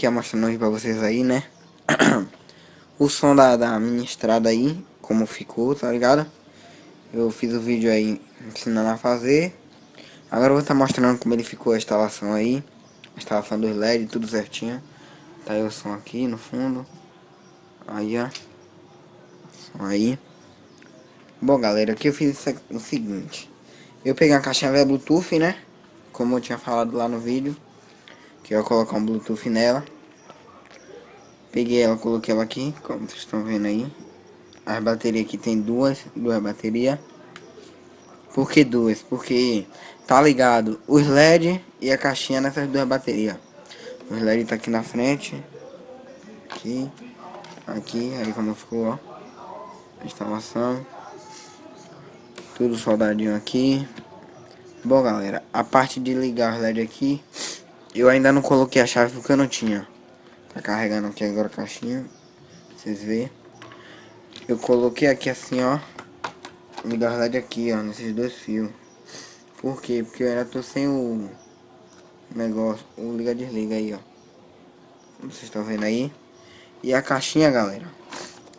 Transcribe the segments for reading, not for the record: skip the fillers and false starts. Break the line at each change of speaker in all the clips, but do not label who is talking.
aqui mostrando hoje pra vocês aí, né? O som da minha estrada aí, como ficou, tá ligado? Eu fiz o vídeo aí ensinando a fazer. Agora eu vou estar mostrando como ele ficou a instalação aí. A instalação dos LED, tudo certinho. Tá aí o som aqui no fundo. Aí, ó. Som aí. Bom, galera, aqui eu fiz o seguinte. Eu peguei a caixinha velha Bluetooth, né? Como eu tinha falado lá no vídeo. Que eu ia colocar um Bluetooth nela. Peguei ela, coloquei ela aqui, como vocês estão vendo aí. As baterias aqui tem duas baterias. Por que duas? Porque tá ligado os LED e a caixinha nessas duas baterias. Os LED tá aqui na frente. Aqui, aí como ficou, ó. A instalação. Tudo soldadinho aqui. Bom, galera, a parte de ligar os LED aqui, eu ainda não coloquei a chave porque eu não tinha. Tá carregando aqui agora a caixinha. Vocês verem. Eu coloquei aqui assim, ó. Ligar os LED aqui, ó, nesses dois fios. Por quê? Porque eu ainda tô sem o negócio, o liga-desliga aí, ó. Vocês estão vendo aí? E a caixinha, galera,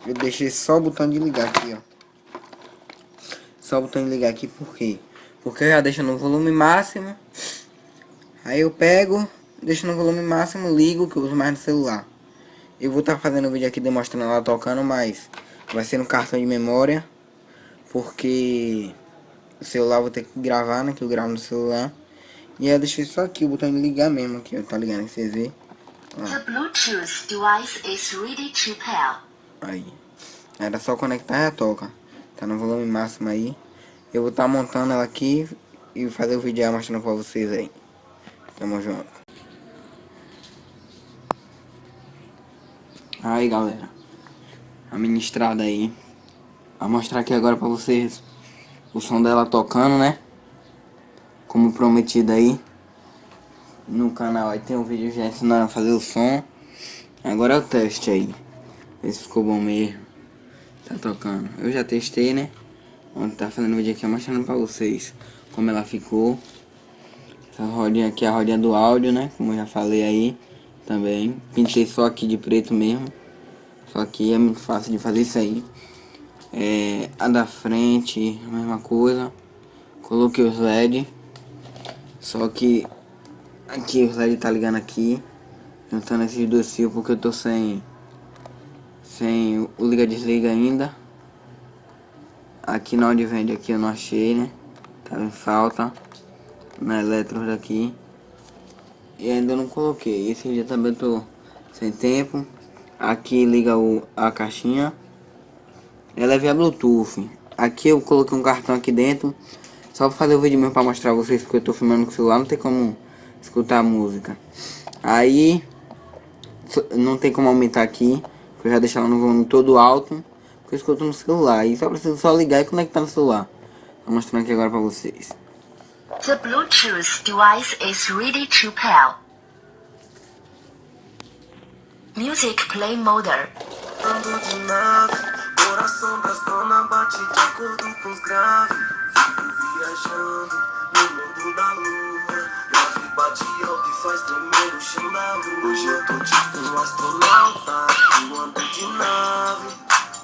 eu deixei só o botão de ligar aqui, ó. Só o botão de ligar aqui, por quê? Porque eu já deixo no volume máximo. Aí eu pego, deixo no volume máximo, ligo, que eu uso mais no celular. Eu vou estar fazendo um vídeo aqui demonstrando ela tocando, mas vai ser no cartão de memória. Porque o celular eu vou ter que gravar, né? Que eu gravo no celular. E aí eu deixei só aqui o botão de ligar mesmo, aqui, ó, tá ligado? Vocês verem.
The Bluetooth device is ready to pair.
Aí. Era só conectar e a toca. Tá no volume máximo aí. Eu vou estar montando ela aqui e fazer o vídeo aí mostrando pra vocês aí. Tamo junto. Aí, galera. A minha estrada aí. Vou mostrar aqui agora pra vocês o som dela tocando, né? Como prometido aí. No canal aí tem um vídeo já ensinando a fazer o som. Agora é o teste aí. Ver se ficou bom mesmo. Tá tocando. Eu já testei, né? Ontem tá fazendo vídeo aqui mostrando pra vocês como ela ficou. Essa rodinha aqui é a rodinha do áudio, né? Como eu já falei aí também. Pintei só aqui de preto mesmo. Só que é muito fácil de fazer isso aí. A da frente, a mesma coisa. Coloquei os LED. Só que aqui os LED tá ligando aqui. Juntando esses dois fios porque eu tô sem o liga-desliga ainda. Aqui na onde vende aqui eu não achei, né? Tava em falta. Na Eletros daqui. E ainda não coloquei. Esse dia também eu tô sem tempo. Aqui liga a caixinha. Ela é via Bluetooth. Aqui eu coloquei um cartão aqui dentro. Só pra fazer o vídeo mesmo pra mostrar a vocês. Porque eu tô filmando com o celular. Não tem como escutar a música. Aí não tem como aumentar aqui. Porque eu já deixei ela no volume todo alto. Porque eu escuto no celular. E só preciso só ligar e conectar no celular. Tô mostrando aqui agora pra vocês.
The Bluetooth device is ready to pair. Music play mode.
Ando de nave, coração das dona bate de acordo com os graves. Vivo viajando no mundo da lua. Grave bate alto e faz tremer o chão da rua. Hoje eu tô tipo um astronauta, eu ando de nave.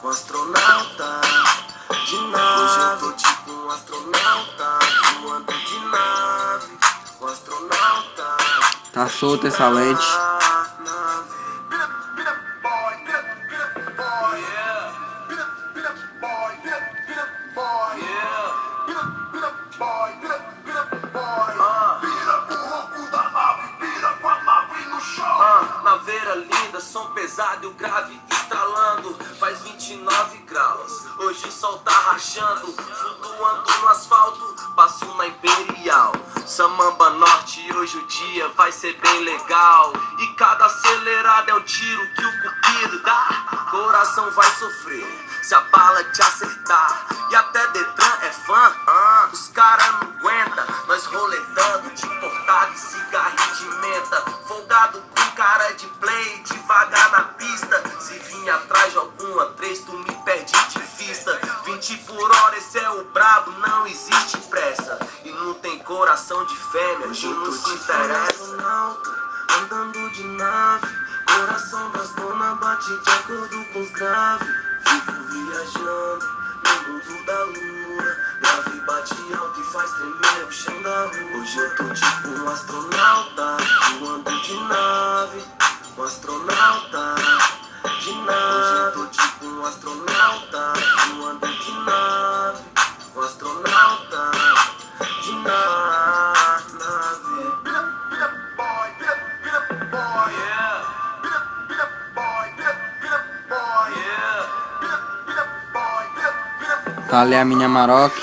Um astronauta de nave. Hoje eu tô tipo um astronauta, eu ando de nave. Um astronauta.
Tá solta essa lente.
Naveira linda, som pesado e o grave estralando. Faz 29 graus, hoje o sol tá rachando. Flutuando no asfalto, passo na Imperial Samamba Norte, hoje o dia vai ser bem legal. E cada acelerada é um tiro que o cupido dá. Coração vai sofrer se a bala te acertar. E até Detran é fã, os cara não aguenta. Nós roletando de portada e cigarrinho de menta. Folgado com cara de play, devagar na pista. Se vir atrás de alguma três, tu me perde de vista. 20 por hora, esse é o brabo, não existe pressa. E não tem coração de fêmea, hoje não se interessa. Andando de nave, Coração das donas bate de acordo com os graves. Vivo viajando no mundo da lua. Grave bate alto e faz tremer o chão da rua. Hoje eu tô tipo um astronauta, voando de nave. Um astronauta de nave. Hoje eu tô tipo um astronauta, voando de nave. Um astronauta de nave.
Tá ali a minha Maroc.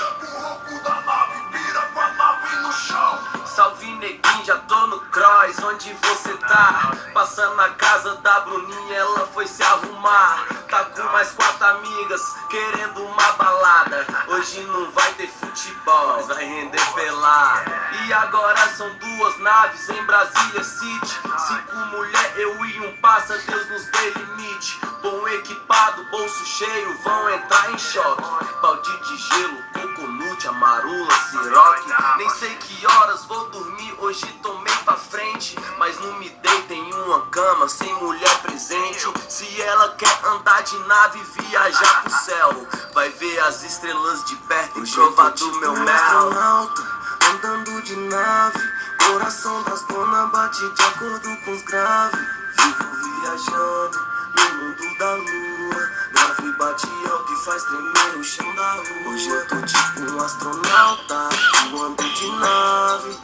Salve neguinho, já tô no cross, onde você tá? Passando na casa da Bruninha, ela foi se arrumar. Tá com mais 4 amigas, querendo uma balada. Hoje não vai ter futebol, mas vai render pelada. E agora são 2 naves em Brasília City. 5 mulher, eu e um passa, Deus nos dê limite. Bom equipado, bolso cheio, vão entrar em choque. Balde de gelo, coconut, amarula, siroque. Nem sei que horas vou dormir, hoje tomei pra frente. Mas não me deito em uma cama sem mulher presente. Se ela quer andar de nave e viajar pro céu, vai ver as estrelas de perto e provar do meu mel. Andando de nave, coração das donas bate de acordo com os graves. Vivo viajando no mundo da lua. Grave bate alto e faz tremer o chão da rua. Hoje eu tô tipo um astronauta, voando de nave.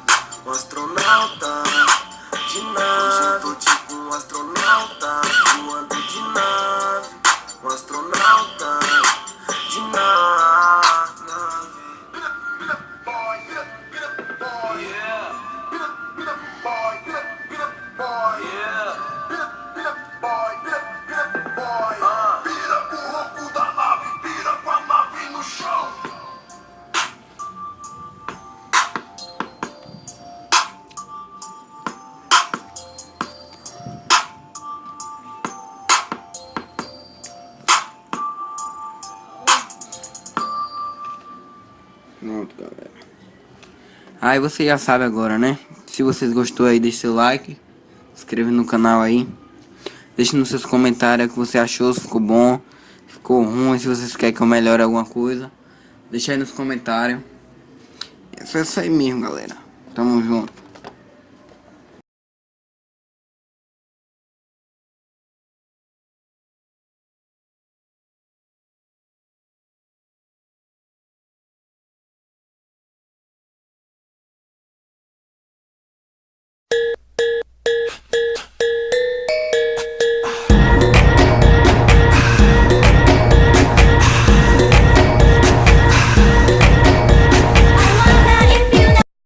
Um astronauta de nave. Hoje eu tô tipo um astronauta, voando de nave. Um astronauta de nave.
Pronto, galera. Aí você já sabe agora, né? Se vocês gostou aí, deixe seu like. Se inscreva no canal aí. Deixe nos seus comentários o que você achou, se ficou bom, se ficou ruim, se vocês querem que eu melhore alguma coisa. Deixa aí nos comentários. É só isso aí mesmo, galera. Tamo junto.